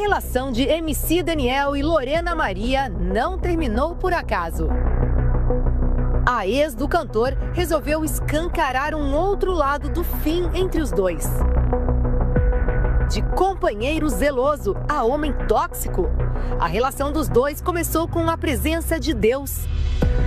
A relação de MC Daniel e Lorena Maria não terminou por acaso. A ex do cantor resolveu escancarar um outro lado do fim entre os dois. De companheiro zeloso a homem tóxico, a relação dos dois começou com a presença de Deus.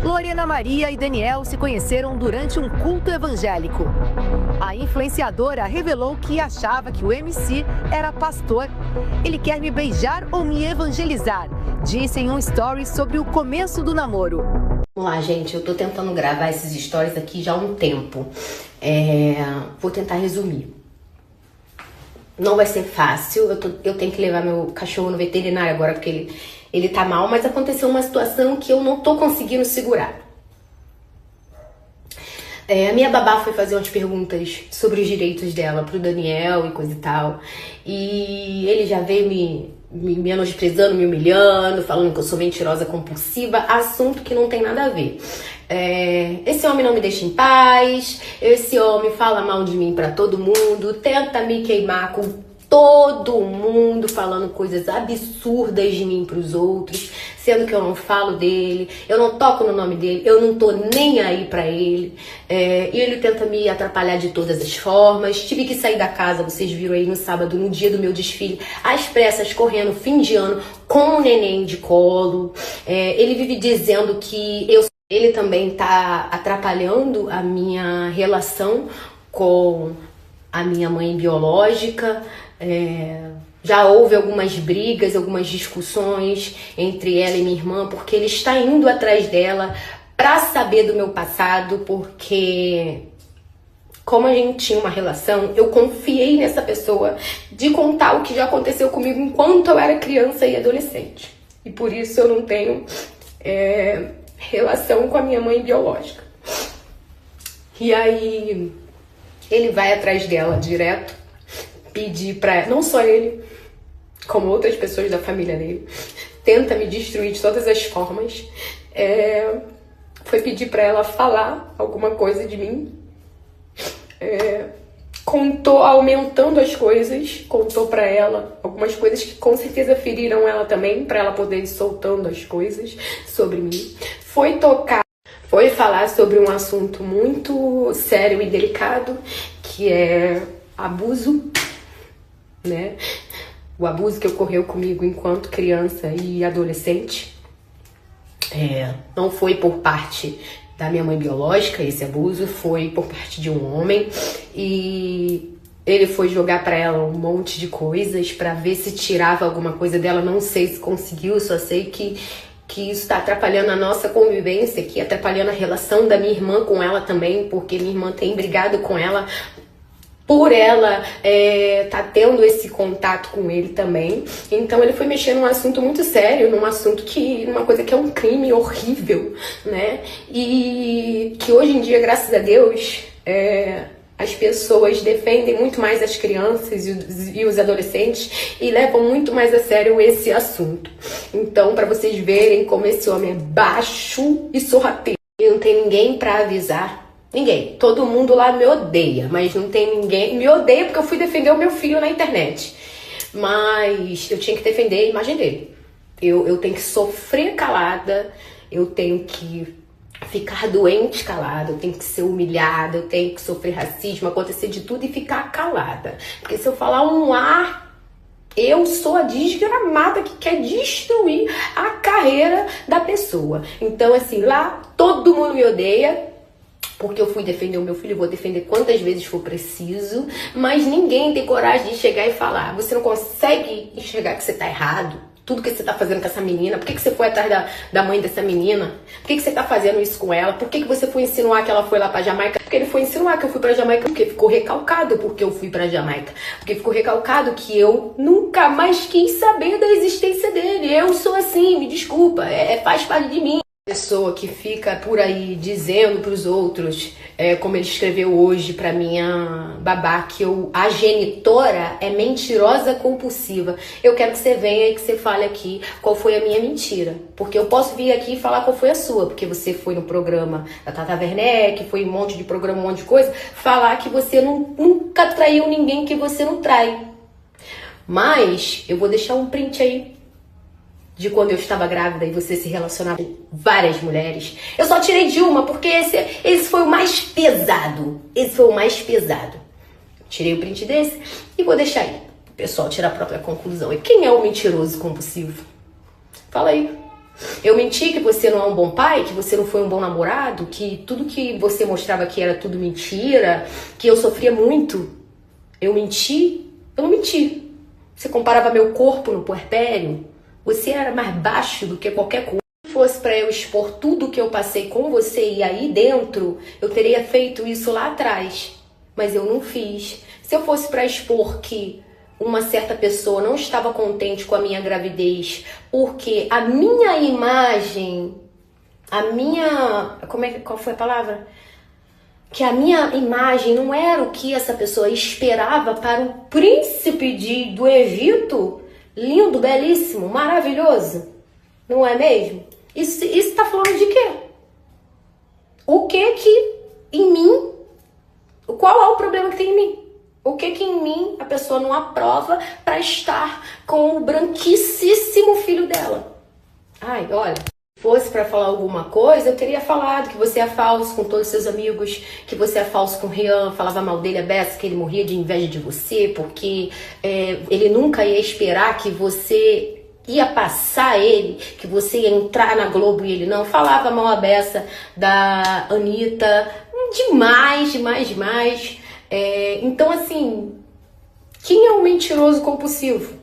Lorena Maria e Daniel se conheceram durante um culto evangélico. A influenciadora revelou que achava que o MC era pastor. Ele quer me beijar ou me evangelizar, disse em um story sobre o começo do namoro. Vamos lá, gente, eu tô tentando gravar esses stories aqui já há um tempo. Vou tentar resumir. Não vai ser fácil, eu tenho que levar meu cachorro no veterinário agora porque ele tá mal, mas aconteceu uma situação que eu não tô conseguindo segurar. A minha babá foi fazer umas perguntas sobre os direitos dela pro Daniel e coisa e tal. E ele já veio me menosprezando, me humilhando, falando que eu sou mentirosa compulsiva, assunto que não tem nada a ver. Esse homem não me deixa em paz, esse homem fala mal de mim pra todo mundo, tenta me queimar com todo mundo, falando coisas absurdas de mim pros outros, sendo que eu não falo dele, eu não toco no nome dele, eu não tô nem aí pra ele, e ele tenta me atrapalhar de todas as formas. Tive que sair da casa, vocês viram aí no sábado, no dia do meu desfile, às pressas, correndo, fim de ano, com o neném de colo. Ele vive dizendo que ele também tá atrapalhando a minha relação com a minha mãe biológica. Já houve algumas brigas, algumas discussões entre ela e minha irmã, porque ele está indo atrás dela pra saber do meu passado, porque como a gente tinha uma relação, eu confiei nessa pessoa de contar o que já aconteceu comigo enquanto eu era criança e adolescente. E por isso eu não tenho relação com a minha mãe biológica. E aí ele vai atrás dela direto, pedir pra... Não só ele, como outras pessoas da família dele, tenta me destruir de todas as formas. Foi pedir pra ela falar alguma coisa de mim. Contou, aumentando as coisas, contou pra ela algumas coisas que com certeza feriram ela também, pra ela poder ir soltando as coisas sobre mim. Foi falar sobre um assunto muito sério e delicado, que é abuso, né? O abuso que ocorreu comigo enquanto criança e adolescente. Não foi por parte da minha mãe biológica, esse abuso foi por parte de um homem, e ele foi jogar pra ela um monte de coisas pra ver se tirava alguma coisa dela. Não sei se conseguiu, só sei que isso tá atrapalhando a nossa convivência, que atrapalhando a relação da minha irmã com ela também, porque minha irmã tem brigado com ela por ela tá tendo esse contato com ele também. Então ele foi mexer num assunto muito sério, numa coisa que é um crime horrível, né? E que hoje em dia, graças a Deus, as pessoas defendem muito mais as crianças e os adolescentes e levam muito mais a sério esse assunto. Então, para vocês verem como esse homem é baixo e sorrateiro, e não tem ninguém para avisar. Ninguém. Todo mundo lá me odeia, mas não tem ninguém. Me odeia porque eu fui defender o meu filho na internet. Mas eu tinha que defender a imagem dele. Eu tenho que sofrer calada, eu tenho que ficar doente calada, eu tenho que ser humilhada, eu tenho que sofrer racismo, acontecer de tudo e ficar calada. Porque se eu falar um ar, eu sou a desgramada que quer destruir a carreira da pessoa. Então, assim, lá todo mundo me odeia, porque eu fui defender o meu filho, vou defender quantas vezes for preciso, mas ninguém tem coragem de chegar e falar: você não consegue enxergar que você tá errado? Tudo que você tá fazendo com essa menina, por que você foi atrás da mãe dessa menina? Por que você tá fazendo isso com ela? Por que você foi insinuar que ela foi lá pra Jamaica? Porque ele foi insinuar que eu fui pra Jamaica, porque ficou recalcado porque eu fui pra Jamaica. Porque ficou recalcado que eu nunca mais quis saber da existência dele. Eu sou assim, me desculpa, faz parte de mim. Pessoa que fica por aí dizendo pros outros, como ele escreveu hoje pra minha babá, que a genitora é mentirosa compulsiva. Eu quero que você venha e que você fale aqui qual foi a minha mentira. Porque eu posso vir aqui e falar qual foi a sua, porque você foi no programa da Tata Werneck, foi um monte de programa, um monte de coisa, falar que você nunca traiu ninguém que você não trai. Mas eu vou deixar um print aí de quando eu estava grávida e você se relacionava com várias mulheres. Eu só tirei de uma porque esse foi o mais pesado. Esse foi o mais pesado. Tirei o print desse e vou deixar aí. O pessoal tirar a própria conclusão. E quem é o mentiroso compulsivo? Fala aí. Eu menti que você não é um bom pai, que você não foi um bom namorado, que tudo que você mostrava aqui era tudo mentira, que eu sofria muito. Eu menti? Eu não menti. Você comparava meu corpo no puerpério? Você era mais baixo do que qualquer coisa. Se fosse para eu expor tudo que eu passei com você e aí dentro, eu teria feito isso lá atrás. Mas eu não fiz. Se eu fosse para expor que uma certa pessoa não estava contente com a minha gravidez, porque a minha imagem, qual foi a palavra? Que a minha imagem não era o que essa pessoa esperava para o príncipe do Egito, lindo, belíssimo, maravilhoso, não é mesmo? Isso tá falando de quê? O que em mim, qual é o problema que tem em mim? O que em mim a pessoa não aprova para estar com o branquíssimo filho dela? Ai, olha, se fosse para falar alguma coisa, eu teria falado que você é falso com todos os seus amigos, que você é falso com o Rian, falava mal dele a beça, que ele morria de inveja de você, porque ele nunca ia esperar que você ia passar ele, que você ia entrar na Globo e ele não. Falava mal a beça da Anitta, demais. Então, assim, quem é o mentiroso compulsivo?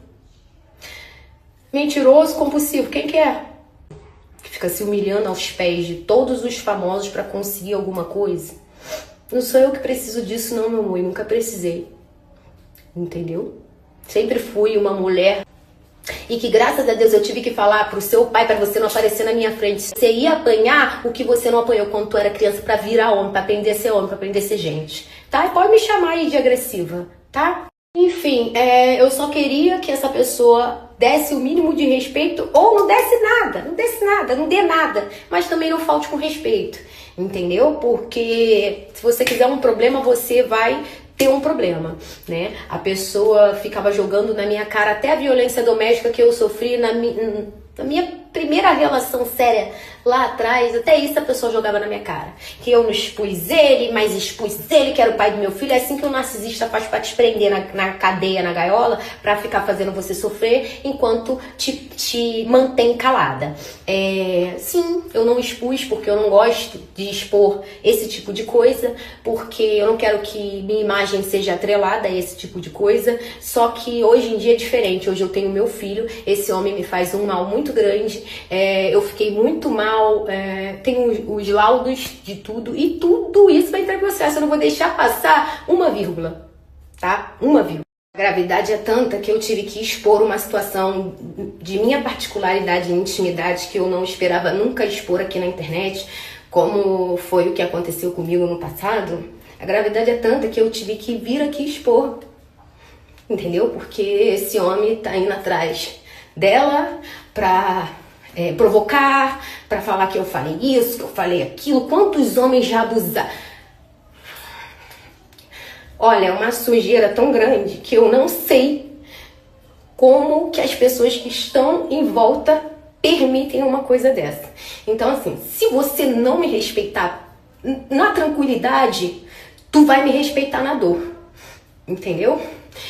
Mentiroso compulsivo, quem que é? Que fica se humilhando aos pés de todos os famosos para conseguir alguma coisa? Não sou eu que preciso disso não, meu amor, eu nunca precisei. Entendeu? Sempre fui uma mulher e que, graças a Deus, eu tive que falar pro seu pai para você não aparecer na minha frente. Você ia apanhar o que você não apanhou quando tu era criança para virar homem, para aprender a ser homem, para aprender a ser gente. Tá? E pode me chamar aí de agressiva, tá? Enfim, eu só queria que essa pessoa desse o mínimo de respeito ou não desse nada, não dê nada, mas também não falte com respeito, entendeu? Porque se você quiser um problema, você vai ter um problema, né? A pessoa ficava jogando na minha cara até a violência doméstica que eu sofri na minha primeira relação séria lá atrás, até isso a pessoa jogava na minha cara. Que eu não expus ele, mas expus ele, que era o pai do meu filho. É assim que o narcisista faz pra te prender na cadeia, na gaiola, pra ficar fazendo você sofrer, enquanto te mantém calada. Sim, eu não expus porque eu não gosto de expor esse tipo de coisa, porque eu não quero que minha imagem seja atrelada a esse tipo de coisa. Só que hoje em dia é diferente. Hoje eu tenho meu filho, esse homem me faz um mal muito grande. Eu fiquei muito mal, tenho os laudos de tudo, e tudo isso vai entrar em processo. Eu não vou deixar passar uma vírgula, tá? Uma vírgula. A gravidade é tanta que eu tive que expor uma situação de minha particularidade e intimidade que eu não esperava nunca expor aqui na internet, como foi o que aconteceu comigo no passado. A gravidade é tanta que eu tive que vir aqui expor, entendeu? Porque esse homem tá indo atrás dela pra provocar, pra falar que eu falei isso, que eu falei aquilo. Quantos homens já abusaram? Olha, é uma sujeira tão grande que eu não sei como que as pessoas que estão em volta permitem uma coisa dessa. Então, assim, se você não me respeitar na tranquilidade, tu vai me respeitar na dor, entendeu?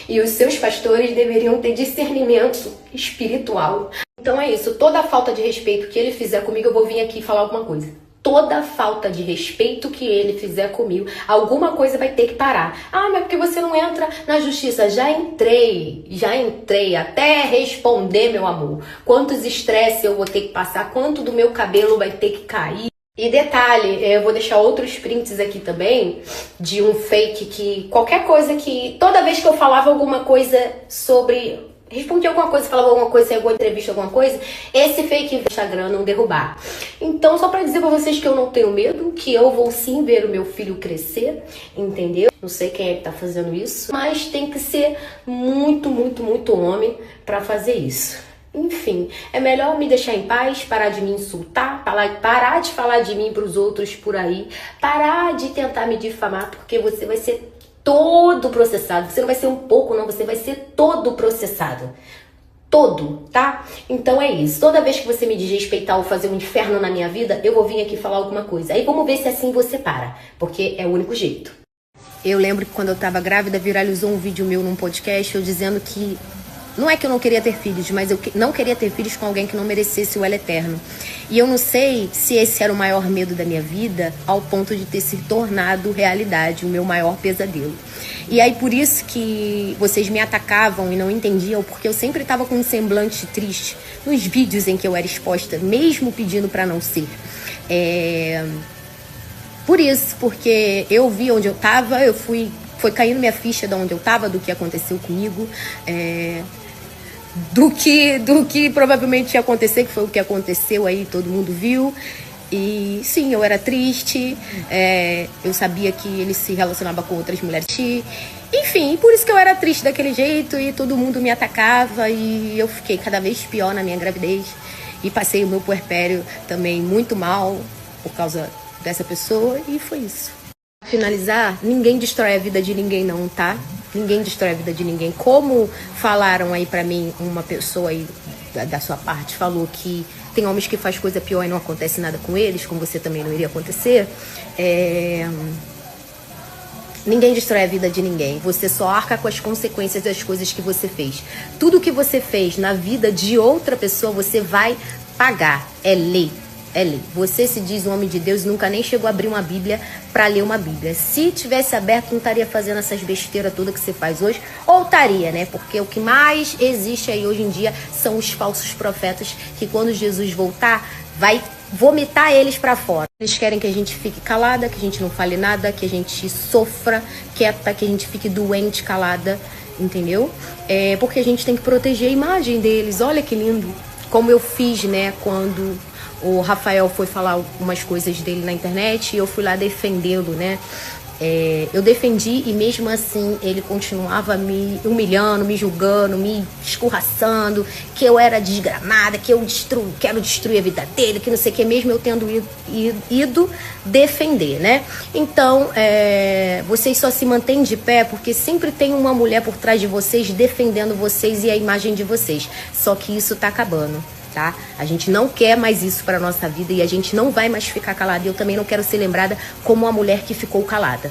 E os seus pastores deveriam ter discernimento espiritual. Então é isso, toda a falta de respeito que ele fizer comigo, eu vou vir aqui falar alguma coisa. Toda falta de respeito que ele fizer comigo, alguma coisa vai ter que parar. Ah, mas porque você não entra na justiça? Já entrei até responder, meu amor. Quantos estresses eu vou ter que passar, quanto do meu cabelo vai ter que cair. E detalhe, eu vou deixar outros prints aqui também, de um fake que qualquer coisa que, toda vez que eu falava alguma coisa sobre... respondia alguma coisa, falava alguma coisa, em alguma entrevista, alguma coisa, esse fake do Instagram não derrubar. Então, só pra dizer pra vocês que eu não tenho medo, que eu vou sim ver o meu filho crescer, entendeu? Não sei quem é que tá fazendo isso, mas tem que ser muito, muito, muito homem pra fazer isso. Enfim, é melhor me deixar em paz, parar de me insultar, parar de falar de mim pros outros por aí, parar de tentar me difamar, porque você vai ser todo processado. Você não vai ser um pouco, não, você vai ser todo processado. Todo, tá? Então é isso. Toda vez que você me desrespeitar ou fazer um inferno na minha vida, eu vou vir aqui falar alguma coisa. Aí vamos ver se assim você para, porque é o único jeito. Eu lembro que quando eu tava grávida, viralizou um vídeo meu num podcast, eu dizendo que não é que eu não queria ter filhos, mas eu não queria ter filhos com alguém que não merecesse o elo eterno. E eu não sei se esse era o maior medo da minha vida, ao ponto de ter se tornado realidade, o meu maior pesadelo. E aí por isso que vocês me atacavam e não entendiam, porque eu sempre estava com um semblante triste nos vídeos em que eu era exposta, mesmo pedindo para não ser. Por isso, porque eu vi onde eu estava, foi caindo minha ficha de onde eu estava, do que aconteceu comigo, do que provavelmente ia acontecer, que foi o que aconteceu aí, todo mundo viu. E sim, eu era triste, eu sabia que ele se relacionava com outras mulheres. Enfim, por isso que eu era triste daquele jeito e todo mundo me atacava e eu fiquei cada vez pior na minha gravidez. E passei o meu puerpério também muito mal por causa dessa pessoa e foi isso. Pra finalizar, ninguém destrói a vida de ninguém não, tá? Ninguém destrói a vida de ninguém. Como falaram aí pra mim, uma pessoa aí da sua parte falou que tem homens que faz coisa pior e não acontece nada com eles, como você também não iria acontecer. Ninguém destrói a vida de ninguém. Você só arca com as consequências das coisas que você fez. Tudo que você fez na vida de outra pessoa, você vai pagar. É lei. É lei. Você se diz um homem de Deus e nunca nem chegou a abrir uma Bíblia para ler uma Bíblia. Se tivesse aberto, não estaria fazendo essas besteiras todas que você faz hoje. Ou estaria, né? Porque o que mais existe aí hoje em dia são os falsos profetas que quando Jesus voltar, vai vomitar eles para fora. Eles querem que a gente fique calada, que a gente não fale nada, que a gente sofra quieta, que a gente fique doente calada, entendeu? Porque a gente tem que proteger a imagem deles. Olha que lindo. Como eu fiz, né, quando o Rafael foi falar algumas coisas dele na internet e eu fui lá defendê-lo, né? Eu defendi e mesmo assim ele continuava me humilhando, me julgando, me escorraçando, que eu era desgramada, que eu quero destruir a vida dele, que não sei o que, mesmo eu tendo ido defender, né? Então, vocês só se mantêm de pé porque sempre tem uma mulher por trás de vocês defendendo vocês e a imagem de vocês. Só que isso tá acabando. Tá? A gente não quer mais isso para nossa vida e a gente não vai mais ficar calada. E eu também não quero ser lembrada como uma mulher que ficou calada.